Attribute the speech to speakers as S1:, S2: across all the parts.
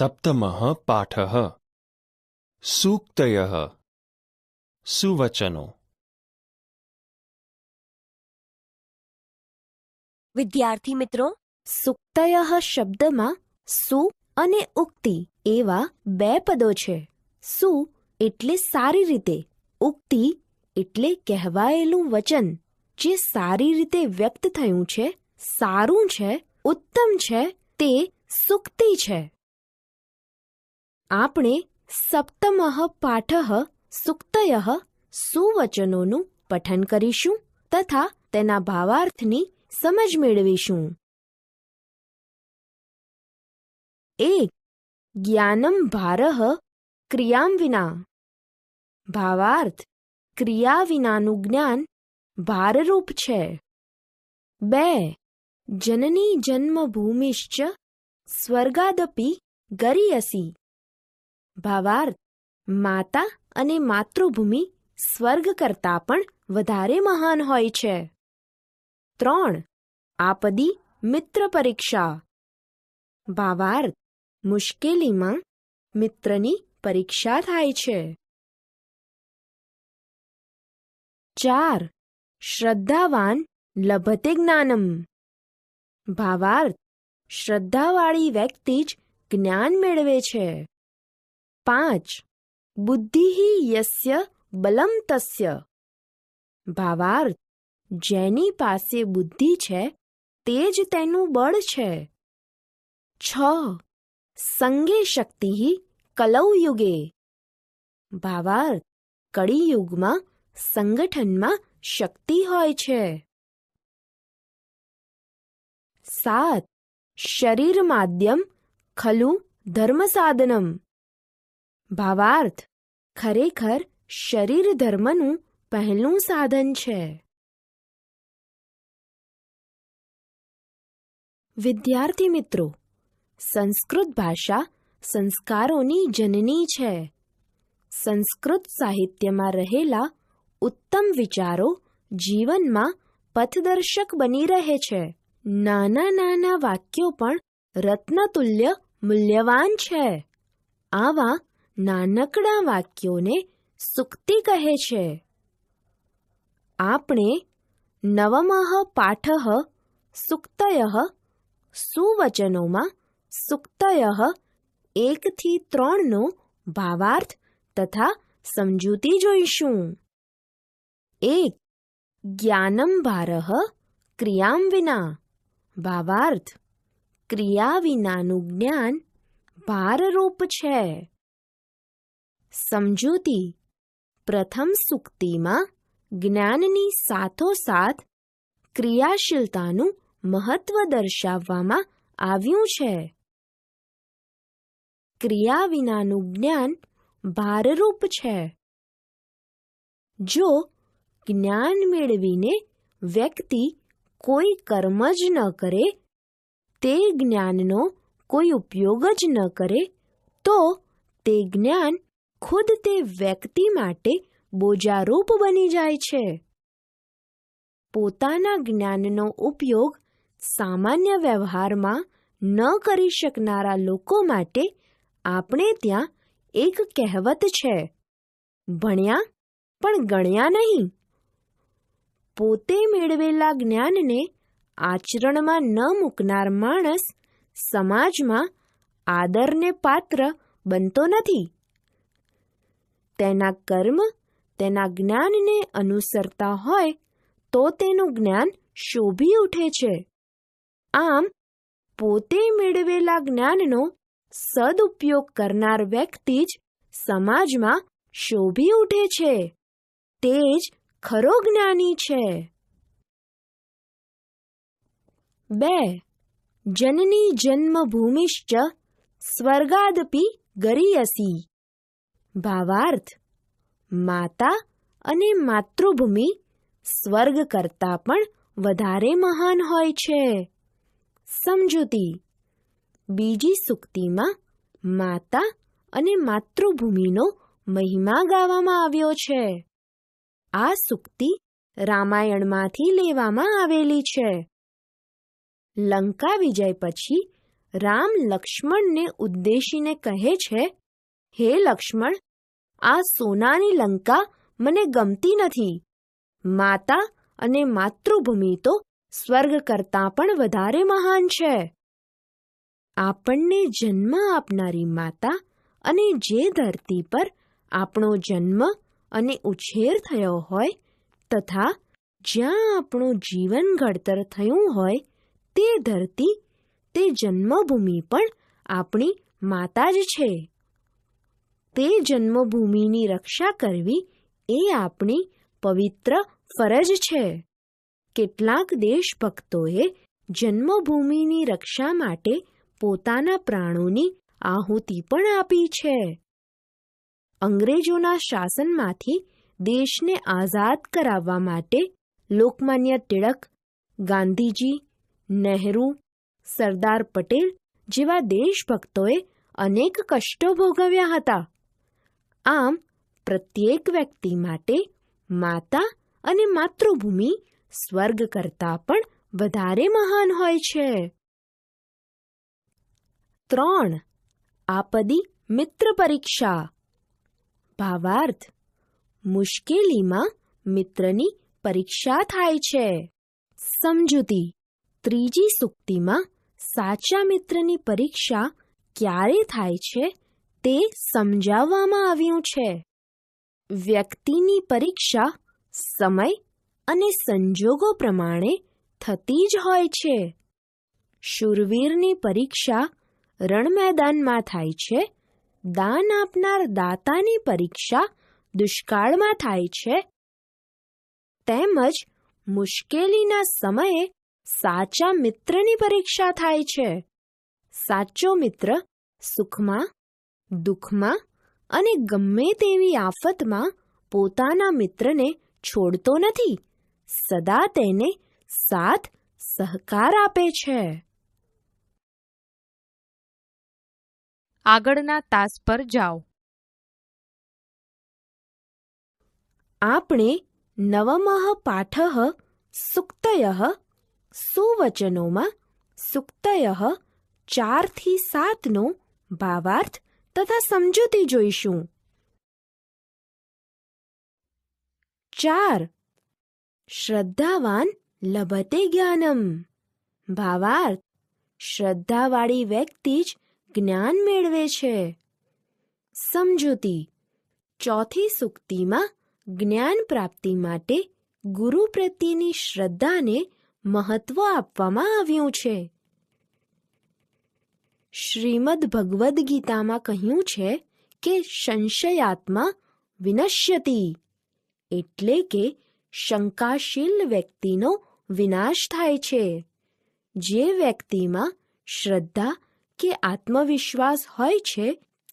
S1: સપ્તમઃ પાઠઃ સૂક્તયઃ સુવચનો.
S2: વિદ્યાર્થી મિત્રો,
S3: સૂક્તયઃ શબ્દમાં સુ અને ઉક્તિ એવા બે પદો છે. સુ એટલે સારી રીતે, ઉક્તિ એટલે કહેવાયેલું વચન જે સારી રીતે વ્યક્ત થયું છે, સારું છે, ઉત્તમ છે, તે સૂક્તિ છે. આપણે સપ્તમઃ પાઠઃ સૂક્તયઃ સુવચનોનું પઠન કરીશું તથા તેના ભાવાર્થની સમજ મેળવીશું. 1. જ્ઞાનમ ભારઃ ક્રિયામ વિના. ભાવાર્થ: ક્રિયા વિનાનું જ્ઞાન ભારરૂપ છે. 2. જનની જન્મભૂમિશ્ચ સ્વર્ગાદપી ગરીયસી. ભાવાર્થ: માતા અને માતૃભૂમિ સ્વર્ગ કરતાં પણ વધારે મહાન હોય છે. 3. આપદી મિત્ર પરીક્ષા. ભાવાર્થ: મુશ્કેલીમાં મિત્રની પરીક્ષા થાય છે. 4. શ્રદ્ધાવાન લભતે જ્ઞાનમ. ભાવાર્થ: શ્રદ્ધાવાળી વ્યક્તિ જ જ્ઞાન મેળવે છે. 5. બુદ્ધિ યસ્ય બલમ તસ્ય. ભાવાર્થ: જેની પાસે બુદ્ધિ છે તે જ તેનું બળ છે. 6. સંગે શક્તિ કલૌ યુગે. ભાવાર્થ: કળિયુગમાં સંગઠનમાં શક્તિ હોય છે. 7. શરીર માધ્યમ ખલુ ધર્મ સાધનમ. ભાવાર્થ: ખરેખર શરીર ધર્મનું પહેલું સાધન છે. વિદ્યાર્થી મિત્રો, સંસ્કૃત ભાષા સંસ્કારોની જનની છે. સંસ્કૃત સાહિત્યમાં રહેલા ઉત્તમ વિચારો જીવનમાં પથદર્શક બની રહે છે. નાના નાના વાક્યો પણ રત્નતુલ્ય મૂલ્યવાન છે. આવા નાનકડા વાક્યોને સૂક્તિ કહે છે. આપણે નવમઃ પાઠઃ સૂક્તયઃ સુવચનોમાં સૂક્તયઃ 1 થી 3 નો ભાવાર્થ તથા સમજૂતી જોઈશું. 1. જ્ઞાનમ ભારઃ ક્રિયામ વિના. ભાવાર્થ: ક્રિયા વિનાનું જ્ઞાન ભારરૂપ છે. સમજૂતી: પ્રથમ સૂક્તિમાં જ્ઞાનની સાથોસાથ ક્રિયાશીલતાનું મહત્વ દર્શાવવામાં આવ્યું છે. ક્રિયા વિનાનું જ્ઞાન ભારરૂપ છે. જો જ્ઞાન મેળવીને વ્યક્તિ કોઈ કર્મ જ ન કરે, તે જ્ઞાનનો કોઈ ઉપયોગ જ ન કરે, તો તે જ્ઞાન ખુદ તે વ્યક્તિ માટે બોજારૂપ બની જાય છે. પોતાના જ્ઞાનનો ઉપયોગ સામાન્ય વ્યવહારમાં ન કરી શકનારા લોકો માટે આપણે ત્યાં એક કહેવત છે: ભણ્યા પણ ગણ્યા નહીં. પોતે મેળવેલા જ્ઞાનને આચરણમાં ન મૂકનાર માણસ સમાજમાં આદરને પાત્ર બનતો નથી. તેના કર્મ તેના જ્ઞાનને અનુસરતા હોય તો તેનું જ્ઞાન શોભી ઉઠે છે. આમ પોતે મેળવેલા જ્ઞાનનો સદુપયોગ કરનાર વ્યક્તિ જ સમાજમાં શોભી ઉઠે છે. તે જ ખરો જ્ઞાની છે. 2. જનની જન્મભૂમિશ્ચ સ્વર્ગાદપી ગરીયસી. ભાવાર્થ: માતા અને માતૃભૂમિ સ્વર્ગ કરતાં પણ વધારે મહાન હોય છે. સમજૂતી: બીજી સૂક્તિમાં માતા અને માતૃભૂમિનો મહિમા ગાવામાં આવ્યો છે. આ સૂક્તિ રામાયણમાંથી લેવામાં આવેલી છે. લંકા વિજય પછી રામ લક્ષ્મણને ઉદ્દેશીને કહે છે, હે લક્ષ્મણ, આ સોનાની લંકા મને ગમતી નથી. માતા અને માતૃભૂમિ તો સ્વર્ગ કરતાં પણ વધારે મહાન છે. આપણને જન્મ આપનારી માતા અને જે ધરતી પર આપણો જન્મ અને ઉછેર થયો હોય તથા જ્યાં આપણું જીવન ઘડતર થયું હોય તે ધરતી, તે જન્મભૂમિ પણ આપણી માતા જ છે. તે જન્મભૂમિની રક્ષા કરવી એ આપણી પવિત્ર ફરજ છે. કેટલાક દેશભક્તોએ જન્મભૂમિની રક્ષા માટે પોતાના પ્રાણોની આહુતિ પણ આપી છે. અંગ્રેજોના શાસનમાંથી દેશને આઝાદ કરાવવા માટે લોકમાન્ય ટિળક, ગાંધીજી, નહેરુ, સરદાર પટેલ જેવા દેશભક્તોએ અનેક કષ્ટો ભોગવ્યા હતા. આમ પ્રત્યેક વ્યક્તિ માટે માતા અને માતૃભૂમિ સ્વર્ગ કરતાં પણ વધારે મહાન હોય છે. 3. આપદી મિત્ર પરીક્ષા. ભાવાર્થ: મુશ્કેલીમાં મિત્રની પરીક્ષા થાય છે. સમજૂતી: ત્રીજી સૂક્તિમાં સાચા મિત્રની પરીક્ષા ક્યારે થાય છે તે સમજાવવામાં આવ્યું છે. વ્યક્તિની પરીક્ષા સમય અને સંજોગો પ્રમાણે થતી જ હોય છે. શૂરવીરની પરીક્ષા રણ મેદાનમાં થાય છે. દાન આપનાર દાતાની પરીક્ષા દુષ્કાળમાં થાય છે. તેમજ મુશ્કેલીના સમયે સાચા મિત્રની પરીક્ષા થાય છે. સાચો મિત્ર સુખમાં, દુઃખમાં અને ગમે તેવી આફતમાં પોતાના મિત્રને છોડતો નથી, સદા તેને સાથ સહકાર આપે છે.
S1: આગળના તાસ પર જાઓ.
S3: આપણે નવમઃ પાઠઃ સૂક્તયઃ સુવચનોમાં સૂક્તયઃ 4 થી 7 નો ભાવાર્થ તથા સમજૂતી જોઈશું. 4. શ્રદ્ધાવાન લભતે જ્ઞાનમ. ભાવાર્થ: શ્રદ્ધાવાળી વ્યક્તિ જ જ્ઞાન મેળવે છે. સમજૂતી: ચોથી સૂક્તિમાં જ્ઞાન પ્રાપ્તિ માટે ગુરુ પ્રત્યેની શ્રદ્ધાને મહત્વ આપવામાં આવ્યું છે. શ્રીમદ ભગવદ્ ગીતામાં કહ્યું છે કે સંશયાત્મા વિનશ્યતિ, એટલે કે શંકાશીલ વ્યક્તિનો વિનાશ થાય છે. જે વ્યક્તિમાં શ્રદ્ધા કે આત્મવિશ્વાસ હોય છે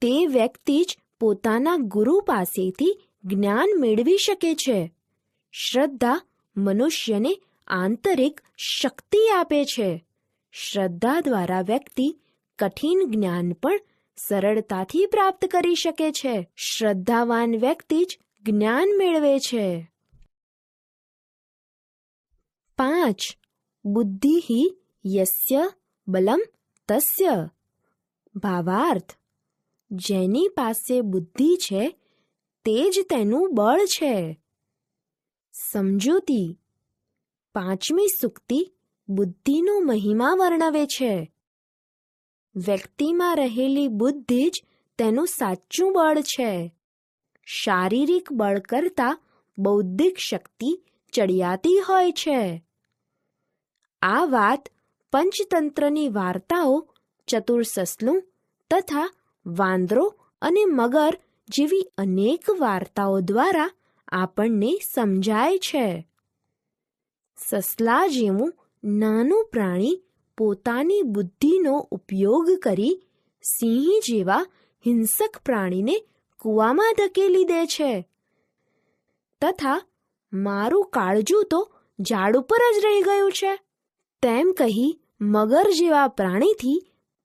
S3: તે વ્યક્તિ જ પોતાના ગુરુ પાસેથી જ્ઞાન મેળવી શકે છે. શ્રદ્ધા મનુષ્યને આંતરિક શક્તિ આપે છે. શ્રદ્ધા દ્વારા વ્યક્તિ કઠિન જ્ઞાન પણ સરળતાથી પ્રાપ્ત કરી શકે છે. શ્રદ્ધાવાન વ્યક્તિ જ જ્ઞાન મેળવે છે. 5. બુદ્ધિઃ યસ્ય બલમ તસ્ય. ભાવાર્થ: જેની પાસે બુદ્ધિ છે તે જ તેનું બળ છે. સમજૂતી: 5મી સૂક્તિ બુદ્ધિનો મહિમા વર્ણવે છે. વ્યક્તિમાં રહેલી બુદ્ધિ જ તેનું સાચું બળ છે. શારીરિક બળ કરતાં બૌદ્ધિક શક્તિ ચડિયાતી હોય છે. આ વાત પંચતંત્રની વાર્તાઓ ચતુર સસલું તથા વાંદરો અને મગર જેવી અનેક વાર્તાઓ દ્વારા આપણને સમજાય છે. સસલા જેવું નાનું પ્રાણી પોતાની બુદ્ધિનો ઉપયોગ કરી સિંહ જેવા હિંસક પ્રાણીને કૂવામાં ધકેલી દે છે તથા મારું કાળજું તો ઝાડ ઉપર જ રહી ગયું છે તેમ કહી મગર જેવા પ્રાણીથી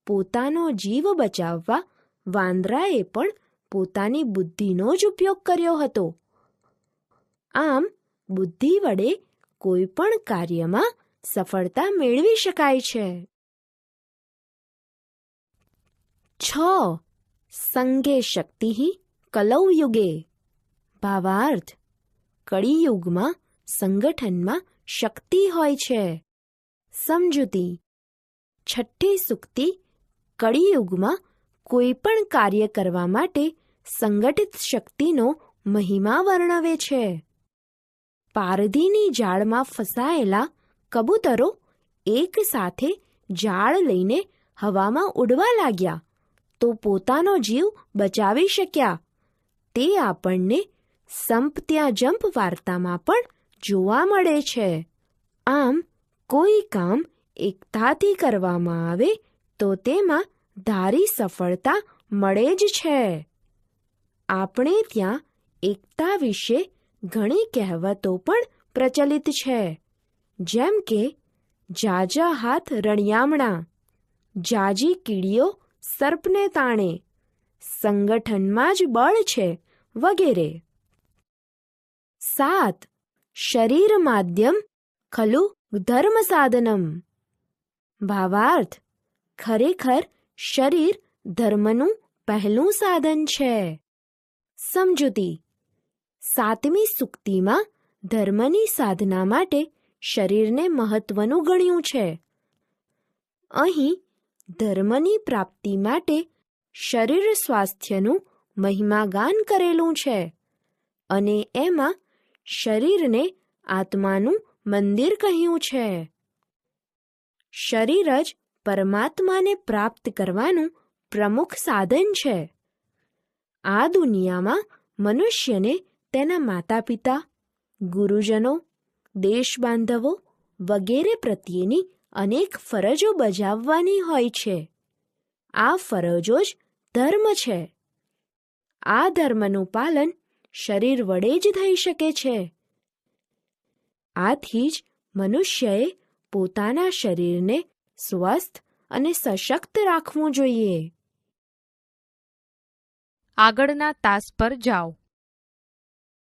S3: પોતાનો જીવ બચાવવા વાંદરાએ પણ પોતાની બુદ્ધિનો જ ઉપયોગ કર્યો હતો. આમ બુદ્ધિ વડે કોઈ પણ કાર્યમાં સફળતા મેળવી શકાય છે. 6. સંગે શક્તિ કલૌ યુગે. ભાવાર્થ: કળિયુગમાં સંગઠનમાં શક્તિ હોય છે. સમજૂતી: છઠ્ઠી સૂક્તિ કળિયુગમાં કોઈ પણ કાર્ય કરવા માટે સંગઠિત શક્તિનો મહિમા વર્ણવે છે. પારધીની જાળમાં ફસાયેલા કબૂતરો એક સાથે જાળ લઈને હવામાં ઉડવા લાગ્યા તો પોતાનો જીવ બચાવી શક્યા. તે આપણને સંપ ત્યાં જંપ વાર્તામાં પણ જોવા મળે છે. આમ કોઈ કામ એકતાથી કરવામાં આવે તો તેમાં ધારી સફળતા મળે જ છે. આપણે ત્યાં એકતા વિશે ઘણી કહેવતો પણ પ્રચલિત છે. જેમ કે જાજા હાથ રણિયામણા, જાજી કીડીઓ સર્પને તાણે, સંગઠનમાં જ બળ છે વગેરે. 7. શરીર માધ્યમ ખલુ ધર્મ સાધનમ. ભાવાર્થ: ખરેખર શરીર ધર્મનું પહેલું સાધન છે. સમજૂતી: 7મી સૂક્તિમાં ધર્મની સાધના માટે શરીરને મહત્વનું ગણ્યું છે. અહીં ધર્મની પ્રાપ્તિ માટે શરીર સ્વાસ્થ્યનું મહિમાગાન કરેલું છે અને એમાં શરીરને આત્માનું મંદિર કહ્યું છે. શરીર જ પરમાત્માને પ્રાપ્ત કરવાનું પ્રમુખ સાધન છે. આ દુનિયામાં મનુષ્યને તેના માતા પિતા, ગુરુજનો, દેશબાંધવો વગેરે પ્રત્યેની અનેક ફરજો બજાવવાની હોય છે. આ ફરજો જ ધર્મ છે. આ ધર્મનું પાલન શરીર વડે જ થઈ શકે છે. આથી જ મનુષ્યએ પોતાના શરીરને સ્વસ્થ અને સશક્ત રાખવું જોઈએ.
S1: આગળના તાસ પર જાઓ.